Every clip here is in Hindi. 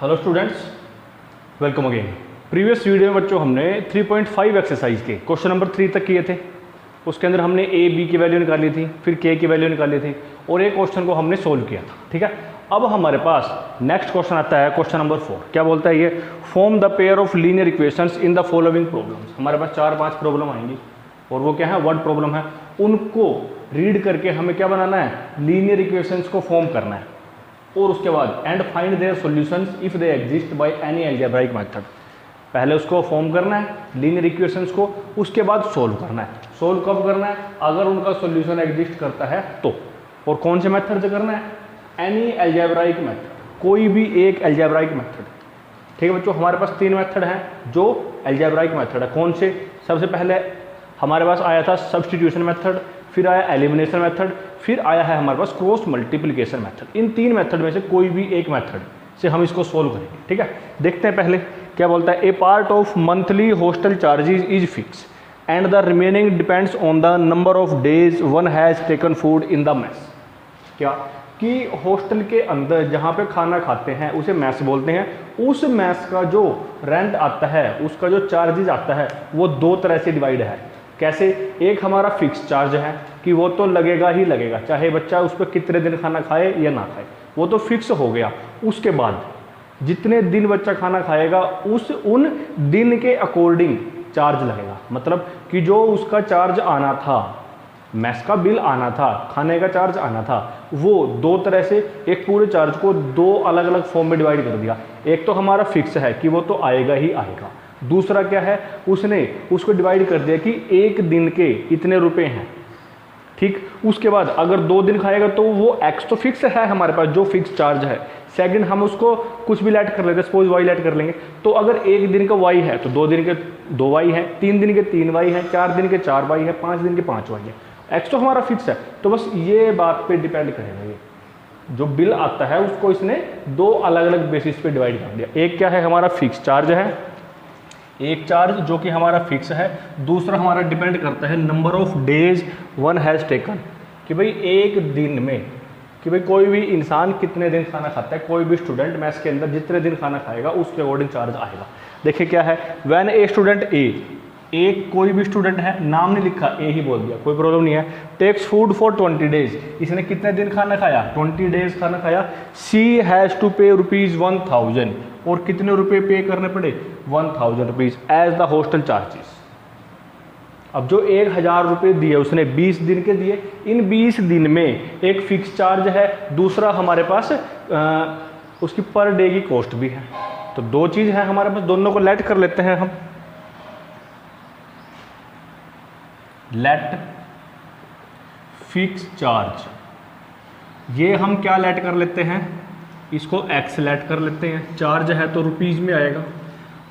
Hello students, welcome again. Previous video में बच्चों हमने 3.5 एक्सरसाइज के क्वेश्चन नंबर 3 तक किए थे। उसके अंदर हमने ए बी की वैल्यू निकाली थी, फिर के की वैल्यू निकाली थी और एक क्वेश्चन को हमने सोल्व किया था। ठीक है, अब हमारे पास नेक्स्ट क्वेश्चन आता है क्वेश्चन नंबर 4। क्या बोलता है ये? Form the pair of linear equations in the following problems. हमारे पास 4-5 प्रॉब्लम आएंगी और वो क्या है? वर्ड प्रॉब्लम है। उनको रीड करके हमें क्या बनाना है? लीनियर इक्वेशंस को फॉर्म करना है और उसके बाद and find their solutions if they exist by any algebraic method. पहले उसको फॉर्म करना है लीनियर इक्वेशंस को, उसके बाद सोल्व करना है। सोल्व कब करना है? अगर उनका सॉल्यूशन एग्जिस्ट करता है तो। और कौन से मेथड से करना है? एनी अलजेब्राइक मेथड, कोई भी एक अलजेब्राइक मेथड। ठीक है बच्चों, हमारे पास 3 मेथड हैं जो अलजेब्राइक मेथड है। कौन से? सबसे पहले हमारे पास आया था सब्स्टिट्यूशन मेथड, फिर आया एलिमिनेशन मेथड, फिर आया है हमारे पास क्रॉस मल्टीप्लिकेशन मेथड। इन 3 मेथड में से कोई भी एक मेथड से हम इसको सोल्व करेंगे। ठीक है, देखते हैं पहले क्या बोलता है। A part of monthly hostel charges is fix and the remaining depends on the number of days one has taken food in the mess. क्या कि हॉस्टल के अंदर जहाँ पे खाना खाते हैं उसे मैस बोलते हैं। उस मैस का जो रेंट आता है, उसका जो चार्जेज आता है, वो 2 तरह से डिवाइड है। कैसे? एक हमारा फिक्स चार्ज है कि वो तो लगेगा ही लगेगा, चाहे बच्चा उस पर कितने दिन खाना खाए या ना खाए, वो तो फिक्स हो गया। उसके बाद जितने दिन बच्चा खाना खाएगा उन दिन के अकॉर्डिंग चार्ज लगेगा। मतलब कि जो उसका चार्ज आना था, मैस का बिल आना था, खाने का चार्ज आना था, वो 2 तरह से एक पूरे चार्ज को 2 अलग अलग फॉर्म में डिवाइड कर दिया। एक तो हमारा फिक्स है कि वो तो आएगा ही आएगा। दूसरा क्या है? उसने उसको डिवाइड कर दिया कि एक दिन के इतने रुपए हैं। ठीक, उसके बाद अगर 2 दिन खाएगा तो वो एक्स तो फिक्स है हमारे पास, जो फिक्स चार्ज है। सेकंड हम उसको कुछ भी ऐड कर लेते हैं, सपोज वाई ऐड कर लेंगे। तो अगर एक दिन का वाई है तो 2 दिन के 2 वाई है, 3 दिन के 3 वाई है, 4 दिन के 4 वाई है, 5 दिन के 5 वाई है। एक्स तो हमारा फिक्स है। तो बस ये बात पे डिपेंड करेगा, ये जो बिल आता है उसको इसने 2 अलग अलग बेसिस पे डिवाइड कर दिया। एक क्या है? हमारा फिक्स चार्ज है, एक चार्ज जो कि हमारा फिक्स है। दूसरा हमारा डिपेंड करता है number of days one has taken, कि भाई एक दिन में, कि भाई कोई भी इंसान कितने दिन खाना खाता है, कोई भी स्टूडेंट मैथ्स के अंदर जितने दिन खाना खाएगा उसके अकॉर्डिंग चार्ज आएगा। देखिए क्या है, व्हेन ए स्टूडेंट एक कोई भी स्टूडेंट है, नाम नहीं लिखा, ए ही बोल दिया, कोई प्रॉब्लम नहीं है। टेक्स फूड फॉर 20 डेज, इसने कितने दिन खाना खाया? 20 डेज खाना खाया। सी हैज़ टू पे ₹1000, और कितने रुपए पे करने पड़े? 1000 rupees as the hostel charges. अब जो 1000 रुपये दिए उसने 20 दिन के दिए। इन 20 दिन में एक फिक्स चार्ज है, दूसरा हमारे पास उसकी पर डे की कॉस्ट भी है। तो 2 चीज़ है हमारे पास, दोनों को लेट कर लेते हैं हम। लेट फिक्स चार्ज, ये हम क्या लेट कर लेते हैं? इसको एक्स लेट कर लेते हैं, चार्ज है तो रुपीज में आएगा।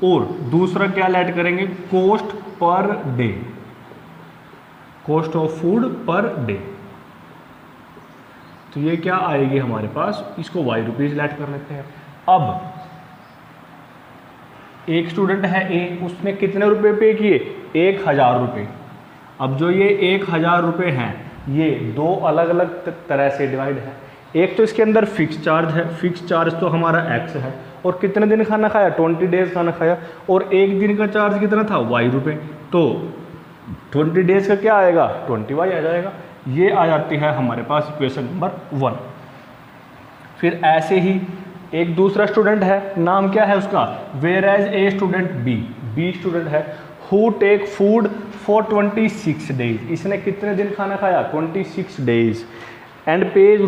और दूसरा क्या लेट करेंगे? Cost per day, cost of food per day. तो ये क्या आएगी हमारे पास? इसको वाई रुपीज लेट कर लेते हैं। अब एक स्टूडेंट है ए, उसने कितने रुपए पे किए? 1000 रुपये। अब जो ये 1000 रुपये हैं, ये 2 अलग अलग तरह से डिवाइड है। एक तो इसके अंदर फिक्स चार्ज है, फिक्स चार्ज तो हमारा एक्स है, और कितने दिन खाना खाया? 20 डेज खाना खाया। और एक दिन का चार्ज कितना था? वाई रुपये। तो 20 डेज का क्या आएगा? 20 वाई आ जाएगा। ये आ जाती है हमारे पास इक्वेशन नंबर 1। फिर ऐसे ही एक दूसरा स्टूडेंट है, नाम क्या है उसका? Whereas A student B student है, who take food for 26 days. इसने कितने दिन खाना खाया? 26 डेज एंड पेज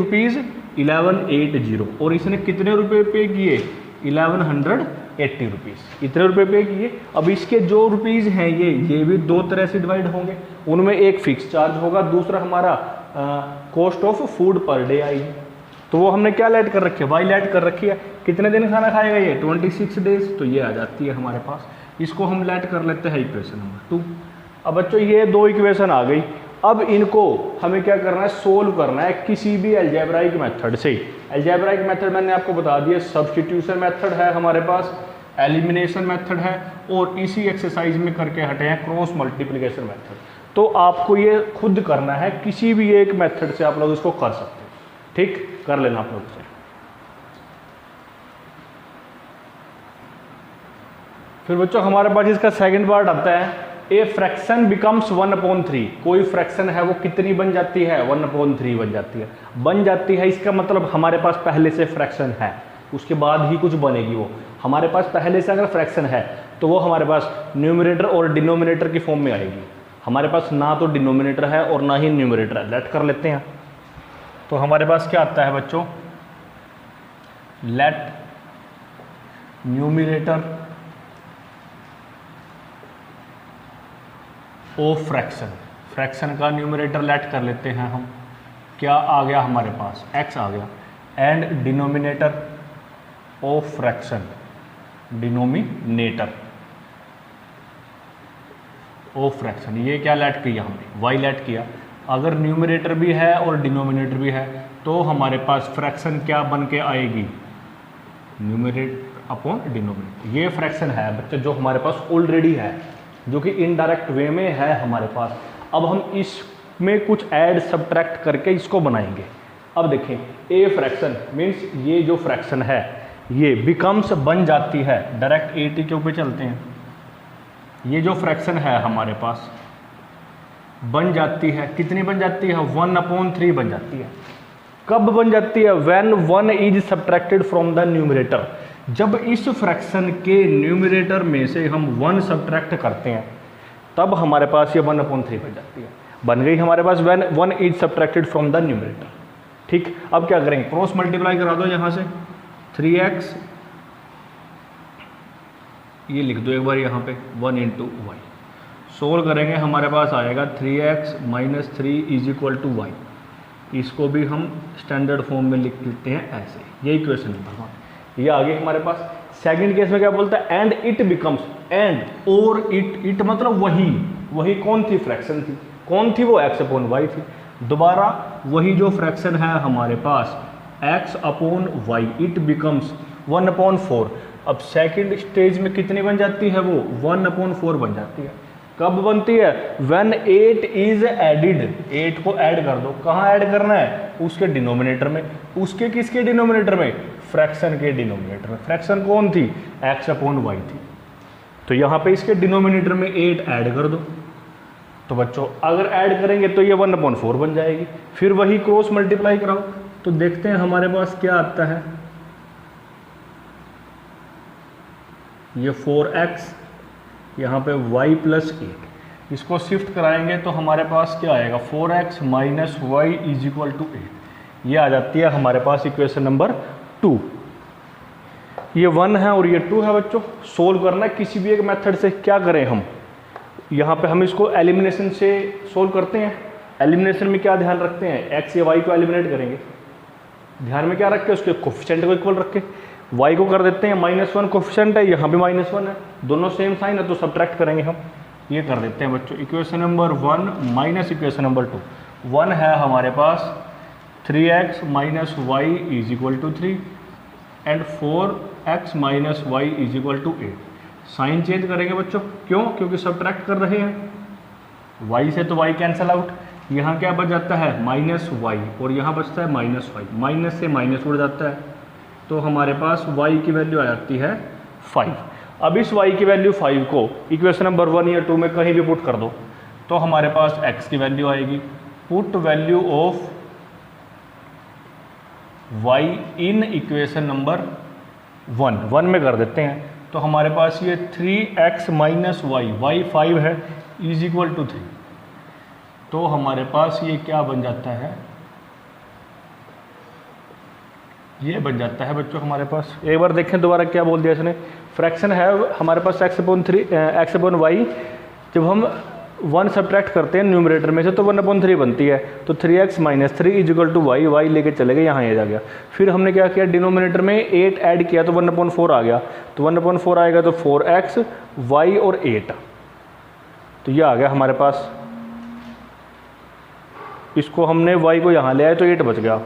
₹1180। और इसने कितने रुपए पे किए? 1180 रुपीज़। इतने रुपए पे किए। अब इसके जो रुपीज़ हैं ये भी 2 तरह से डिवाइड होंगे। उनमें एक फिक्स चार्ज होगा, दूसरा हमारा cost of food per day आएगी। तो वो हमने क्या लेट कर रखी है? वाई लेट कर रखी है। कितने दिन खाना खाएगा ये? 26 डेज। तो ये आ जाती है हमारे पास। इसको हम लेट कर लेते हैं इक्वेशन नंबर 2। अब बच्चों ये 2 इक्वेशन आ गई। अब इनको हमें क्या करना है? सोल्व करना है किसी भी अलजेब्राइक मेथड से। अलजेब्राइक मेथड मैंने आपको बता दिया, सब्स्टिट्यूशन मेथड है हमारे पास, एलिमिनेशन मेथड है, और इसी एक्सरसाइज में करके हटे हैं क्रॉस मल्टीप्लिकेशन मेथड। तो आपको ये खुद करना है, किसी भी एक मेथड से आप लोग इसको कर सकते हैं। ठीक, कर लेना आप लोग से। फिर बच्चों हमारे पास इसका सेकंड पार्ट आता है, ए फ्रैक्शन बिकम्स 1/3। कोई फ्रैक्शन है वो कितनी बन जाती है, 1/3 बन जाती है। बन जाती है इसका मतलब हमारे पास पहले से फ्रैक्शन है, उसके बाद ही कुछ बनेगी। वो हमारे पास पहले से अगर फ्रैक्शन है तो वो हमारे पास न्यूमरेटर और डिनोमिनेटर की फॉर्म में आएगी। हमारे पास ना तो डिनोमिनेटर है और ना ही न्यूमरेटर है। लेट कर लेते हैं, तो हमारे पास क्या आता है बच्चों, लेट न्यूमरेटर ओ फ्रैक्शन। फ्रैक्शन का न्यूमरेटर लेट कर लेते हैं हम, क्या आ गया हमारे पास, x आ गया, and denominator of fraction, denominator of fraction, ये क्या लेट किया हमने, y लेट किया। अगर न्यूमरेटर भी है और डिनोमिनेटर भी है तो हमारे पास फ्रैक्शन क्या बन के आएगी, न्यूमरेटर अपॉन डिनोमिनेटर। ये फ्रैक्शन है बच्चे जो हमारे पास ऑलरेडी है, जो कि इनडायरेक्ट वे में है हमारे पास। अब हम इसमें कुछ ऐड सब्ट्रैक्ट करके इसको बनाएंगे। अब देखें, ए फ्रैक्शन मीन्स ये जो फ्रैक्शन है ये बिकम्स बन जाती है, डायरेक्ट ए टी के ऊपर चलते हैं। ये जो फ्रैक्शन है हमारे पास बन जाती है, कितनी बन जाती है, 1/3 बन जाती है। कब बन जाती है, when 1 is subtracted from the numerator. जब इस फ्रैक्शन के न्यूमरेटर में से हम 1 सब्ट्रैक्ट करते हैं तब हमारे पास ये 1/3 बन जाती है। बन गई हमारे पास when 1 is subtracted from the numerator. ठीक, अब क्या करेंगे, क्रॉस मल्टीप्लाई करा दो यहाँ से, 3x ये लिख दो एक बार यहाँ पे, 1 × y। सोल्व करेंगे हमारे पास आएगा 3x - 3 = y। इसको भी हम स्टैंडर्ड फॉर्म में लिख लेते हैं ऐसे, ये इक्वेशन नंबर 1। ये आगे हमारे पास सेकंड केस में क्या बोलता है, एंड इट बिकम्स, एंड और इट मतलब वही कौन थी, फ्रैक्शन थी। कौन थी वो, x/y थी। दोबारा वही जो फ्रैक्शन है हमारे पास x/y, इट बिकम्स 1/4। अब सेकंड स्टेज में कितनी बन जाती है वो, 1/4 बन जाती है। कब बनती है, व्हेन 8 इज एडिड, 8 को ऐड कर दो। कहाँ ऐड करना है, उसके डिनोमिनेटर में। उसके किसके डिनोमिनेटर में, फ्रैक्शन के डिनोमिनेटर में। फ्रैक्शन कौन थी, x/y थी। तो यहाँ पे इसके डिनोमिनेटर में 8 ऐड कर दो। तो बच्चों अगर ऐड करेंगे तो ये 1/4 बन जाएगी। फिर वही क्रॉस मल्टीप्लाई कराओ तो देखते हैं हमारे पास क्या आता है, ये 4x, यहाँ पे y + 8। इसको शिफ्ट कराएंगे तो हमारे पास क्या आएगा, 4x - y = 8। ये आ जाती है हमारे पास इक्वेशन नंबर 2। ये 1 है और ये 2 है बच्चों। सोल्व करना है किसी भी एक मेथड से। क्या करें हम, यहाँ पे हम इसको एलिमिनेशन से सोल्व करते हैं। एलिमिनेशन में क्या ध्यान रखते हैं, x या y को एलिमिनेट करेंगे, ध्यान में क्या रख के, उसके कोफिशिएंट को इक्वल रख के। y को कर देते हैं -1, कोफिशिएंट है, यहाँ भी -1 है, दोनों सेम साइन है तो सब्ट्रैक्ट करेंगे हम। ये कर देते हैं बच्चों, equation number 1 minus equation number 2। 1 है हमारे पास 3x - y = 3 and 4x - y = 8। Sign change करेंगे बच्चों, क्यों, क्योंकि सब्ट्रैक्ट कर रहे हैं। y से तो y कैंसिल आउट, यहाँ क्या बच जाता है, -y, और यहाँ बचता है -5, माइनस से माइनस उड़ जाता है। तो हमारे पास y की वैल्यू आ जाती है 5। अब इस y की वैल्यू 5 को इक्वेशन नंबर 1 या 2 में कहीं भी पुट कर दो तो हमारे पास x की वैल्यू आएगी। Put value of y in equation number 1 में कर देते हैं तो हमारे पास ये 3x - y 5 है = 3। तो हमारे पास ये क्या बन जाता है, ये बन जाता है बच्चों हमारे पास। एक बार देखें दोबारा क्या बोल दिया इसने, फ्रैक्शन है हमारे पास x/y। जब हम 1 सब्ट्रैक्ट करते हैं न्यूमरेटर में से तो 1/3 बनती है। तो 3x - 3 = y लेके चले गए, यहाँ आ गया। फिर हमने क्या किया, डिनोमिनेटर में 8 ऐड किया तो 1/4 आ गया। तो 1/4 आएगा तो 4x, y और 8, तो ये आ गया हमारे पास। इसको हमने y को यहाँ ले आए तो 8 बच गया।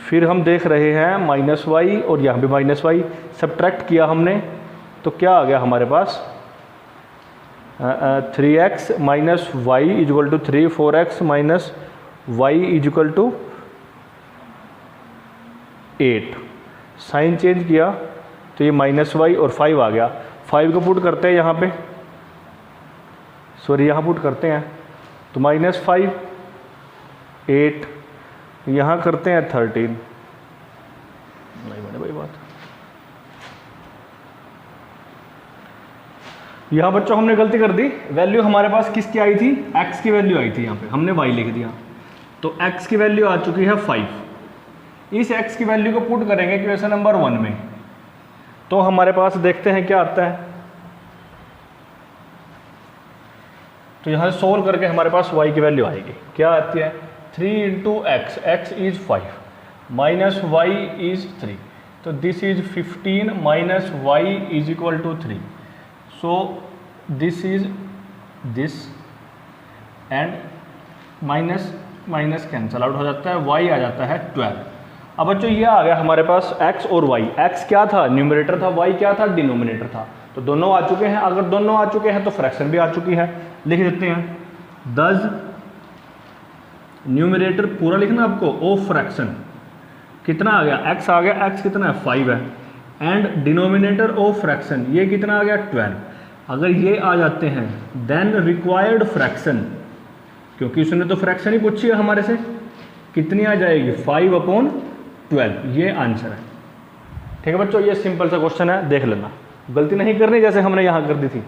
फिर हम देख रहे हैं -y और यहाँ भी -y, सब्ट्रैक्ट किया हमने तो क्या आ गया हमारे पास, 3x - y = 3, 4x - y = 8। Sign change किया तो ये -y और 5 आ गया। 5 को पुट करते हैं यहाँ पे, सॉरी यहाँ पुट करते हैं तो -5 8, यहाँ करते हैं 13, नहीं बने भाई बात। यहाँ बच्चों हमने गलती कर दी, वैल्यू हमारे पास किसकी आई थी, x की वैल्यू आई थी, यहाँ पे हमने y लिख दिया, तो x की वैल्यू आ चुकी है 5। इस x की वैल्यू को पुट करेंगे क्वेश्चन नंबर 1 में, तो हमारे पास देखते हैं क्या आता है। तो यहाँ से सोल्व करके हमारे पास y की वैल्यू आएगी, क्या आती है 3 × x, x is 5 minus y is 3, तो this is 15 minus y is equal to 3, so this is this and minus minus cancel out हो जाता है, y आ जाता है 12। अब बच्चों ये आ गया हमारे पास x और y, x क्या था न्यूमरेटर था, y क्या था डिनोमिनेटर था, तो दोनों आ चुके हैं। अगर दोनों आ चुके हैं तो फ्रैक्शन भी आ चुकी है, लिख देते हैं 10 न्यूमरेटर पूरा लिखना आपको, ओ फ्रैक्शन कितना आ गया x आ गया, x कितना है 5 है, एंड डिनोमिनेटर ओ फ्रैक्शन ये कितना आ गया 12। अगर ये आ जाते हैं देन रिक्वायर्ड फ्रैक्शन, क्योंकि उसने तो फ्रैक्शन ही पूछी है हमारे से, कितनी आ जाएगी 5/12, ये आंसर है। ठीक है बच्चों, ये सिंपल सा क्वेश्चन है, देख लेना, गलती नहीं करनी जैसे हमने यहाँ कर दी थी।